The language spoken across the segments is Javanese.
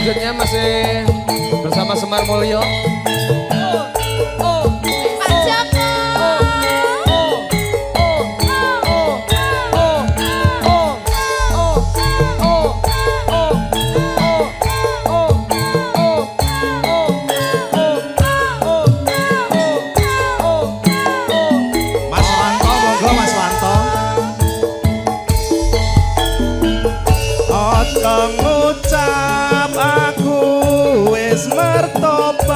selanjutnya masih bersama Semar Mulyo. Ngucap aku wis mertobat,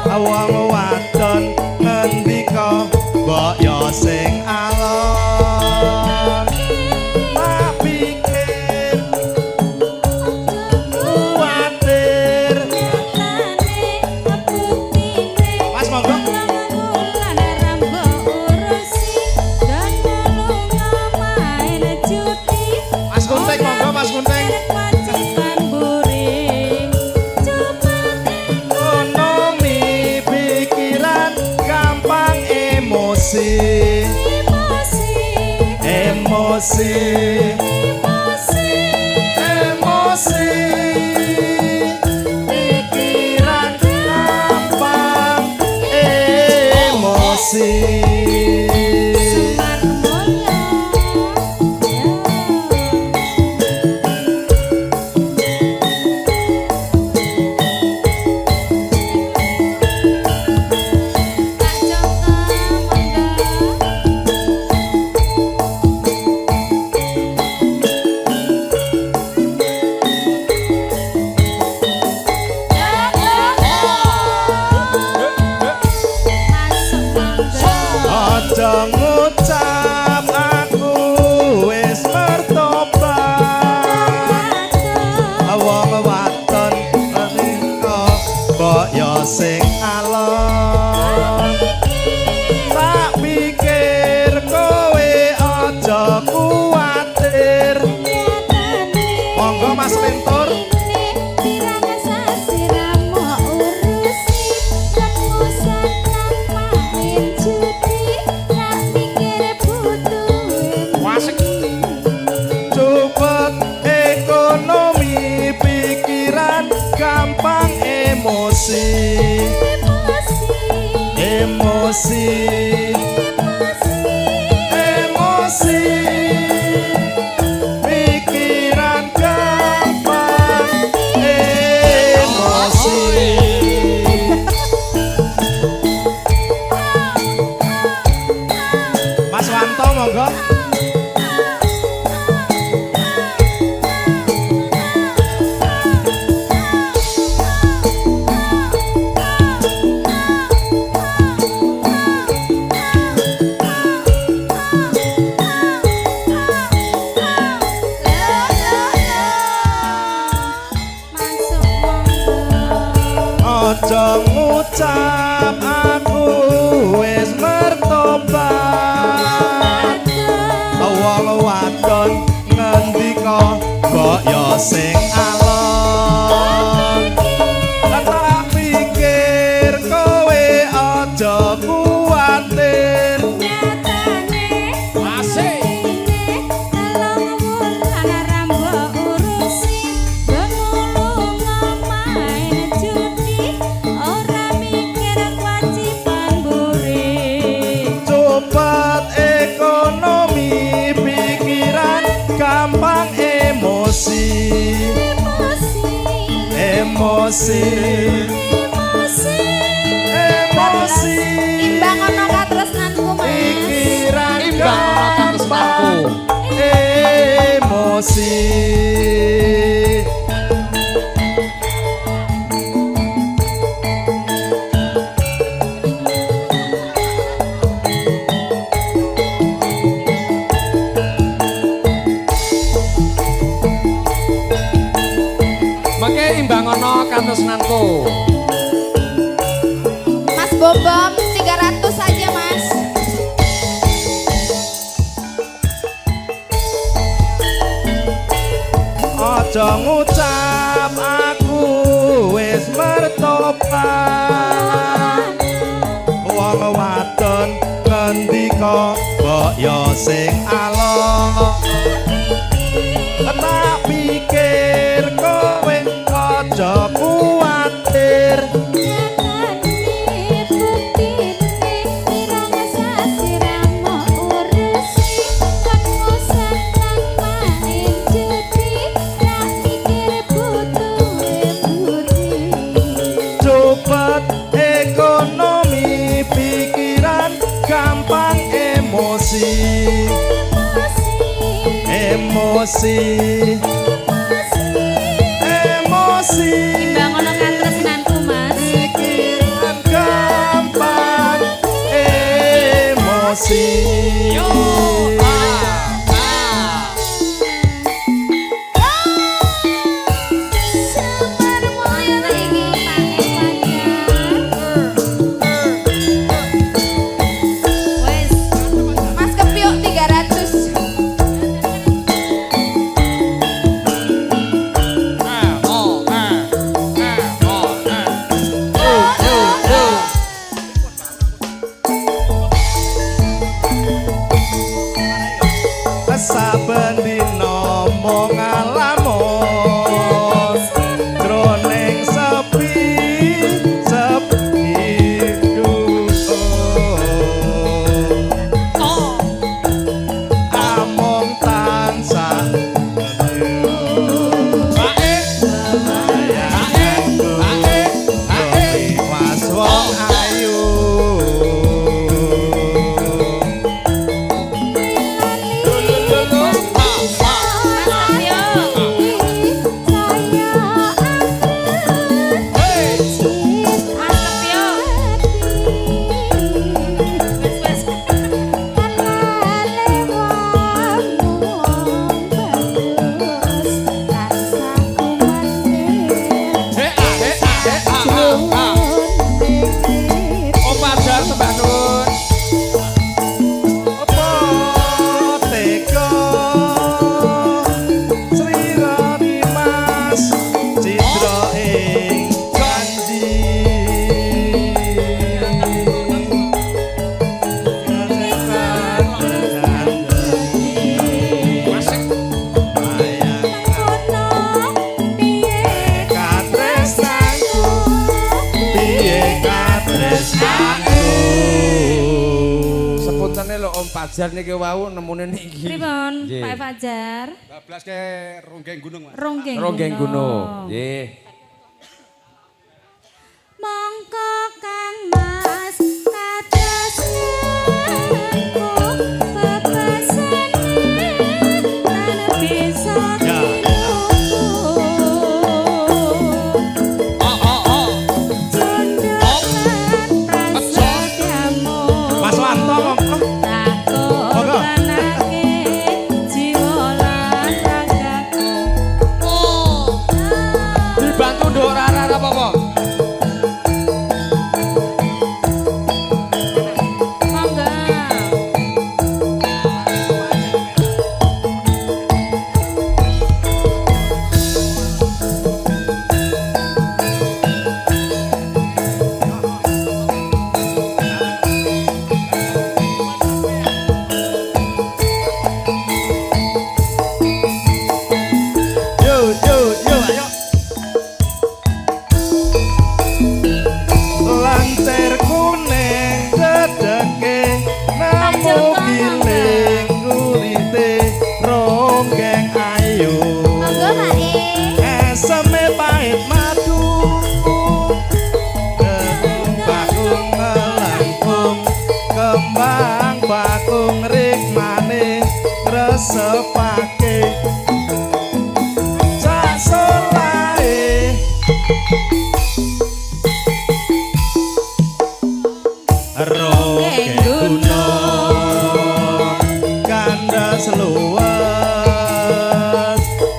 wong wadon ngendika mbok yo sing alon. Tak pikir kuwatir Mas monggo. Mas Kunting monggo Mas Kunting. Ekonomi pikiran gampang emosi. Emosi. Emosi. Pikiran gampang emosi. Aja ngucap aku wis mertobat, wong wadon ngendika mbok yo sing alon. Tak pikir kowe aja kuwatir. Monggo Mas Lentur. Gampang emosi. Emosi. Emosi. Pikiran gampang emosi. Mas Wanto monggo. Aja ngucap aku wis mertobat, wong wadon ngendika mbok yo sing alon. Tak pikir kowe aja kuwatir. Ekonomi pikiran gampang emosi. Emosi. Emosi. Imbang ono katresnanku Mas. Pikiran Imbang ono katresnanku. Emosi. Imbang ono katresnanku. Mas Bobom 300 saja Mas. Aja ngucap aku wis mertobat, wong wadon ngendika mbok yo sing alon. Tak pikir emosi emosi emosi Timbang ono katresnanku Mas. pikiran gampang emosi Semar moyo iki Wes. Mas Kepiuk 300. saben dina mung ngalamun jroning sepi sepi among tansah was wong ayu Sebutannya lo Om Fajar niki wau nemune niki. Pripun Nggih. Pak Fajar? Bablas ke Ronggeng Gunung, Mas. Ronggeng Ronggeng Gunung. Nggih. Mongko Kang Mas katresnanku pepesane lan bisa Mas Wanto Dibantu nduk ora apa-apa. ayo lancer kuning dedeke namo giling kulite ronggeng ayu Monggo Pak eseme pahit madu bakung melengkung kembang bakung rikmane resepake sak solae ronggeng gunung kandas luwes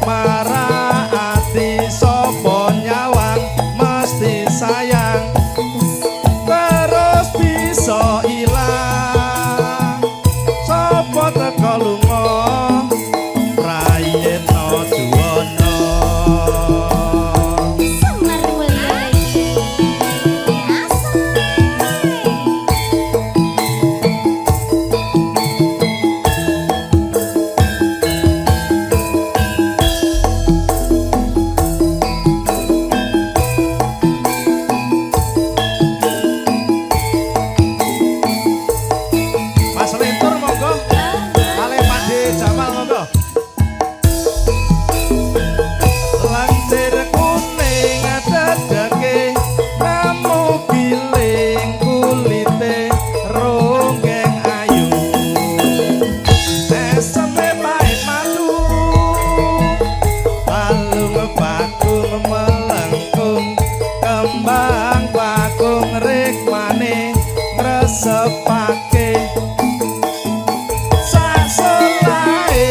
marati sapa nyawang mesti sayang terus bisa ilang sapa teka lunga rayena duwana Semar mulya iki disepake sasolae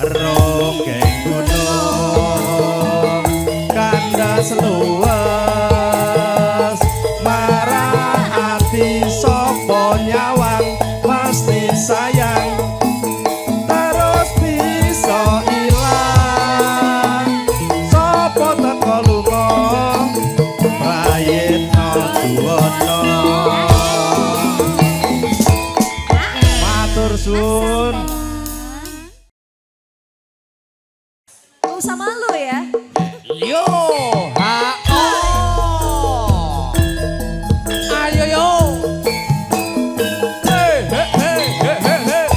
ronggeng gunung kandas luwes marah ati sapa nyawang mesti sayang terus bisa ilang sapa teko lunga prayitna duwana matur suwun. Gak usah malu ya. Yo, ha oh. Ayo yo. Hey, hey, hey, hey, hey, hey.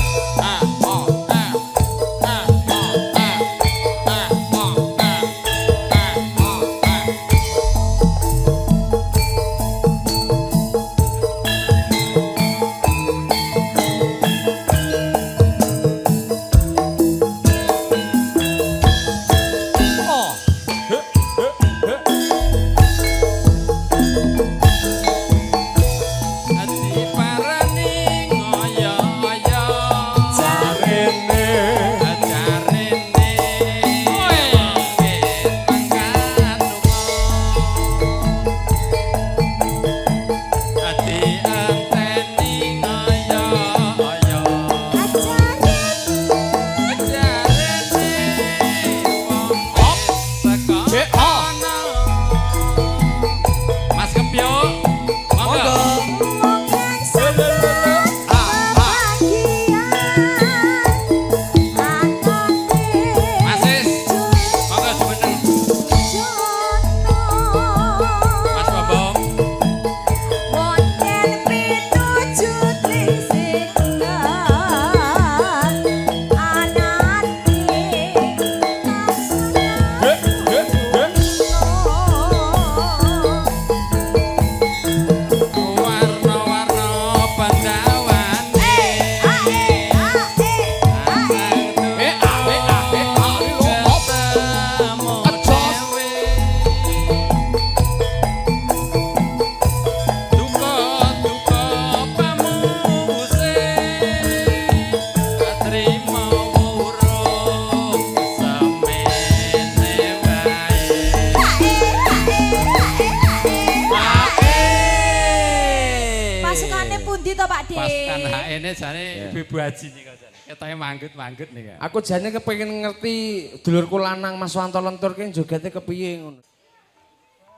Pasukan HN jane Ibu Haji nika jane. Ketoke manggut-manggut nika. Aku jane kepengin ngerti dulurku lanang Mas Wanto Lentur ki jogete kepiye ngono.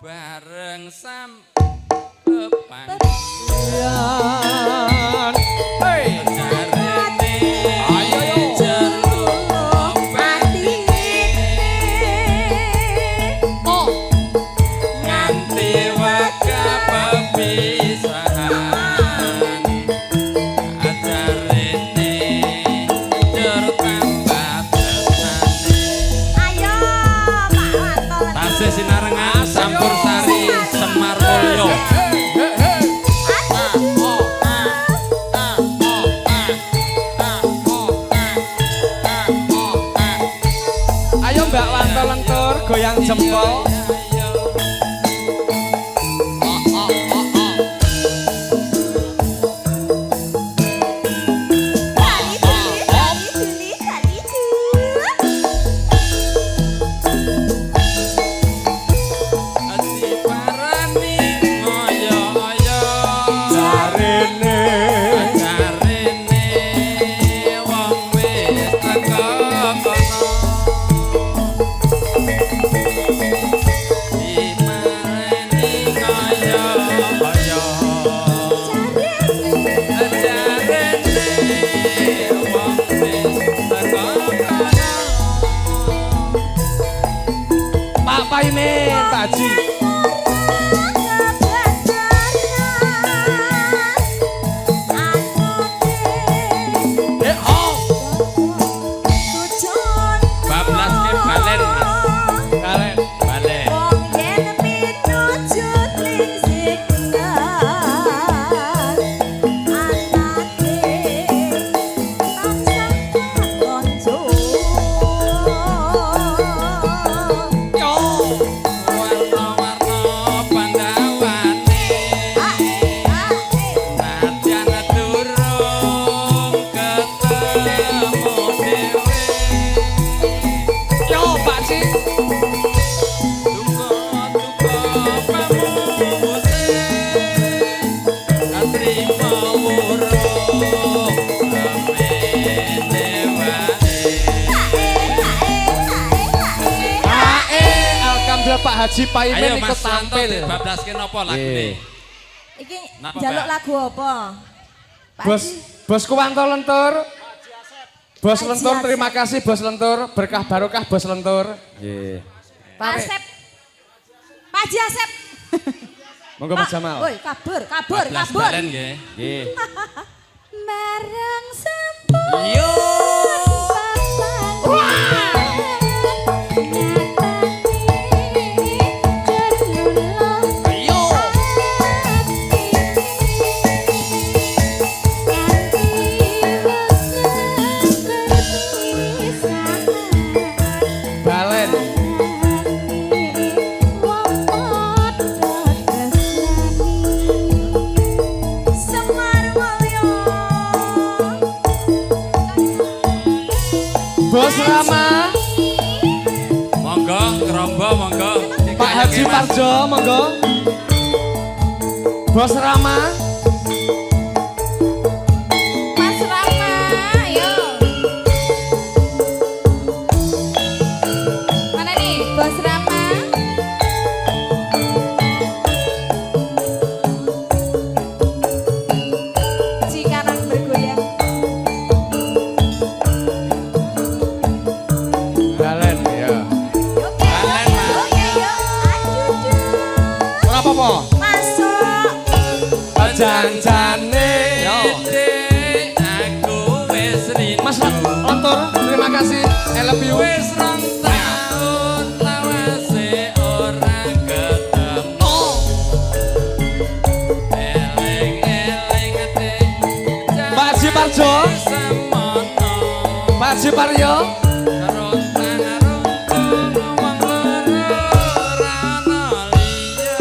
Bareng sam Yan. Hey. jarene Ayo yo. jeruk pati Oh. nganti waka pepisahan ajarene jeruk tambah tresnane Ayo, Pak Wanto. tasih sinarengan sampur sari Semar Mulyo. Ayo Mbak Wanto Lentur goyang jempol. Ati parani ngoyo-oyo Jarene. jarene wong wis teko kono Pak Haji Paimin Ayo ikut Mas Wanto tampil. dibablaske napa lagune? Iki Napa, jaluk Mbak? lagu apa? Pak Bos, Haji. Bosku Wanto Lentur. Bos Haji Lentur, Asep. terima kasih Bos Lentur. Berkah barokah Bos Lentur. Nggih. Pak Asep. Pak Haji Asep. Monggo Mas Jamal. Woi, kabur. Bablas balen nggih. Nggih. Bareng sempur. Yo. Yo. Balen. Semar Mulyo. Bos Rama, Monggo ngrombo monggo. Pak Haji Parjo, monggo. Bos Rama, Mas Rama, ayo. Mana nih, Bos Rama? Cikarang bergoyang. Balen ya. Oke, Balen, Mas. oke, yuk. Aduh, Ora apa-apa. masuk. Janjane. Yo. Aku wis rindu. Mas Lentur, terima kasih. I love you. Wis rong taun lawase ora ketemu. Eling-eling ati. Pak Haji Parjo, Semono. Pak Haji Parjo. Rontang-rontang wong loro ora ana liya.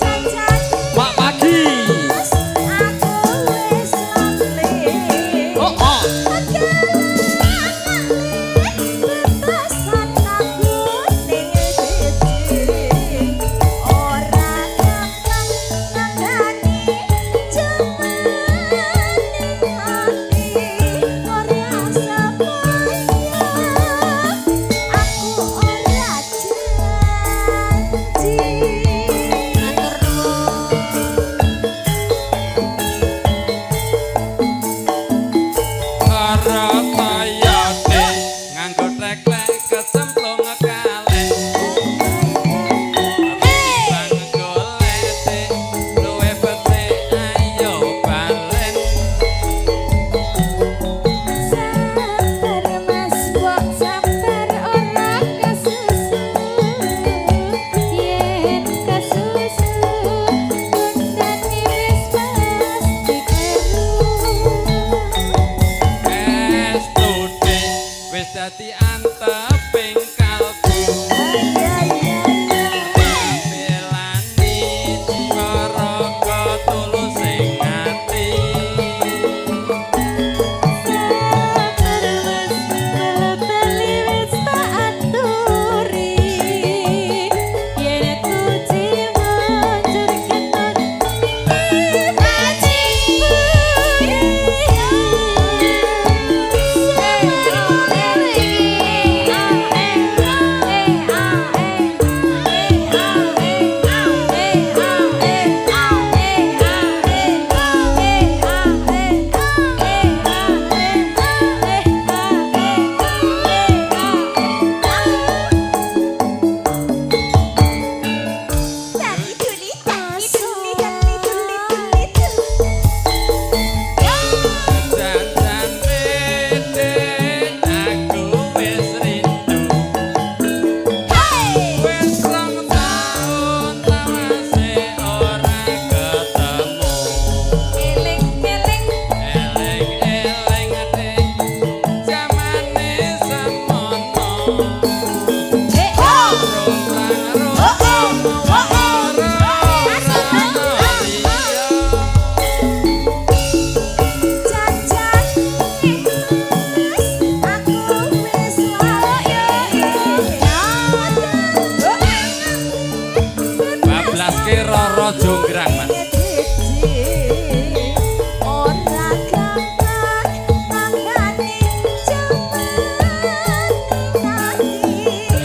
Jajan Pak Pagi. mas, aku wis lonely. Oh, oh. Bebasan aku ning siji. Ora gampang nanggani cuman ning ati. Ora sepaya aku ora janji. Matur nuwun. Karo koyote nganggo teklek kecemplung kaleng. Bang golete luwe becik ayo balen. Sabar mas, mbok sabar ora kesusu. Yen kesusu, bundane wis pasti keru. Estude wis dadi anteping kalbu. Belani karo tulus ing ati. Sabar mas, bali wis tak aturi. Yen tuji manjur keton Jangan beda aku wis rindu. Wis rong taun lawase ora ketemu. Eling-eling ati jamane semono. Bablaske Roro Jonggrang, Mas. Ora gampang manggani cuman ning ati.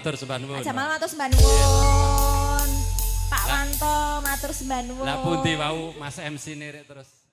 matur sembah nuwun. Pak Jamal matur sembah nuwun. Pak Wanto matur sembah nuwun. Lah pundi wau Mas MC nih terus.